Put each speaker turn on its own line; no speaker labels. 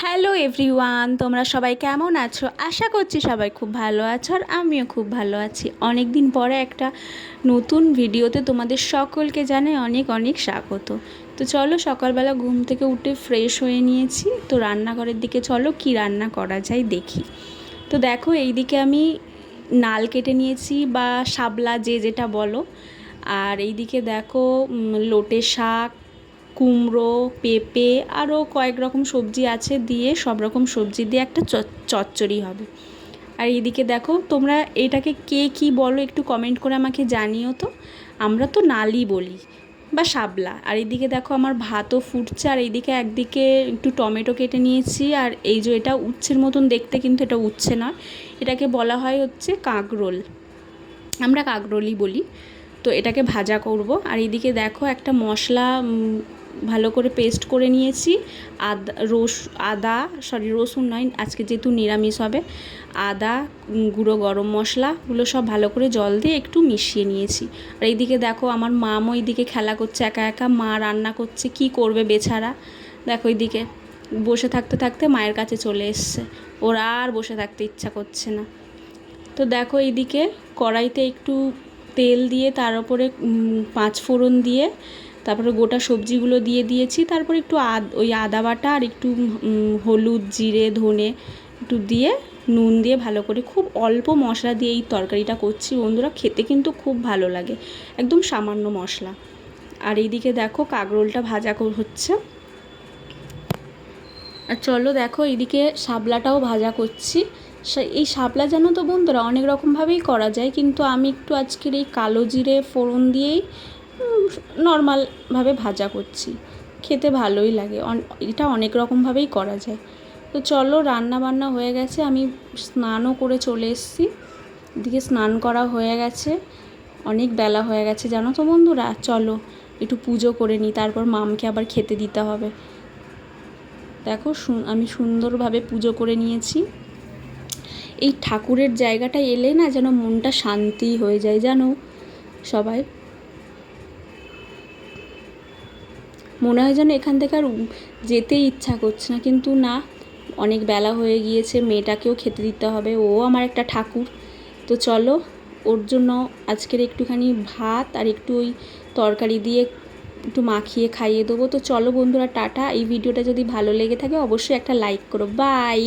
Hello everyone, তোমরা সবাই কেমন আছো? আশা করছি সবাই খুব ভালো আছো আর আমিও খুব ভালো আছি। অনেক দিন পরে একটা নতুন ভিডিওতে তোমাদের সকলকে জানাই অনেক অনেক স্বাগত। তো চলো, সকালবেলা ঘুম থেকে উঠে ফ্রেশ হয়ে নিয়েছি, তো রান্নাঘরের দিকে চলো কি রান্না করা যায় দেখি। তো দেখো, এইদিকে আমি নাল কেটে নিয়েছি বা শাপলা যে যেটা বলো, আর এইদিকে দেখো লোটে শাক, কুমড়ো, পেঁপে আরও কয়েক রকম সবজি আছে, দিয়ে সব রকম সবজি দিয়ে একটা চচ্চড়ি হবে। আর এইদিকে দেখো, তোমরা এটাকে কে কী বলো একটু কমেন্ট করে আমাকে জানিও তো। আমরা তো নালই বলি বা শাপলা। আর এইদিকে দেখো আমার ভাতও ফুটছে, আর এইদিকে একদিকে একটু টমেটো কেটে নিয়েছি। আর এই যে এটা উচ্ছের মতন দেখতে, কিন্তু এটা উচ্ছে নয়, এটাকে বলা হয় হচ্ছে কাঁকরোল, আমরা কাঁকরোলই বলি। তো এটাকে ভাজা করব। আর এইদিকে দেখো একটা মশলা ভালো করে পেস্ট করে নিয়েছি। রসুন নয়, আজকে যেহেতু নিরামিষ হবে, আদা, গুঁড়ো গরম মশলাগুলো সব ভালো করে জল দিয়ে একটু মিশিয়ে নিয়েছি। আর এইদিকে দেখো আমার মামও এইদিকে খেলা করছে একা একা, মা রান্না করছে, কি করবে বেচারা। দেখো এইদিকে বসে থাকতে থাকতে মায়ের কাছে চলে এসছে, ওর আর বসে থাকতে ইচ্ছা করছে না। তো দেখো এইদিকে কড়াইতে একটু তেল দিয়ে তার উপরে 5 ফোড়ন দিয়ে তারপরে গোটা সবজিগুলো দিয়ে দিয়েছি। তারপরে একটু ওই আদা বাটা আর একটু হলুদ, জিরে, ধনে একটু দিয়ে নুন দিয়ে ভালো করে খুব অল্প মশলা দিয়ে এই তরকারিটা করছি বন্ধুরা, খেতে কিন্তু খুব ভালো লাগে, একদম সামান্য মশলা। আর এইদিকে দেখো কাঁকরোলটা ভাজা হচ্ছে। আর চলো দেখো এইদিকে শাপলাটাও ভাজা করছি। এই শাপলা জানো তো বন্ধুরা অনেক রকমভাবেই করা যায়, কিন্তু আমি একটু আজকের এই কালো জিরে ফোড়ন দিয়েই নর্মালভাবে ভাজা করছি, খেতে ভালোই লাগে। এটা অনেক রকমভাবেই করা যায়। তো চলো, রান্না বান্না হয়ে গেছে, আমি স্নানও করে চলে এসেছি। এদিকে স্নান করা হয়ে গেছে, অনেক বেলা হয়ে গেছে জানো তো বন্ধুরা। চলো একটু পুজো করে নিই, তারপর মামকে আবার খেতে দিতে হবে। দেখো আমি সুন্দরভাবে পুজো করে নিয়েছি। এই ঠাকুরের জায়গাটা এলে না যেন মনটা শান্তি হয়ে যায় জানো। সবাই মনে হয় যেন এখান থেকে আর যেতেই ইচ্ছা করছে না, কিন্তু না, অনেক বেলা হয়ে গিয়েছে, মেয়েটাকেও খেতে দিতে হবে, ও আমার একটা ঠাকুর। তো চলো, ওর জন্য আজকের একটুখানি ভাত আর একটু ওই তরকারি দিয়ে একটু মাখিয়ে খাইয়ে দেবো। তো চলো বন্ধুরা, টাটা। এই ভিডিওটা যদি ভালো লেগে থাকে অবশ্যই একটা লাইক করো। বাই।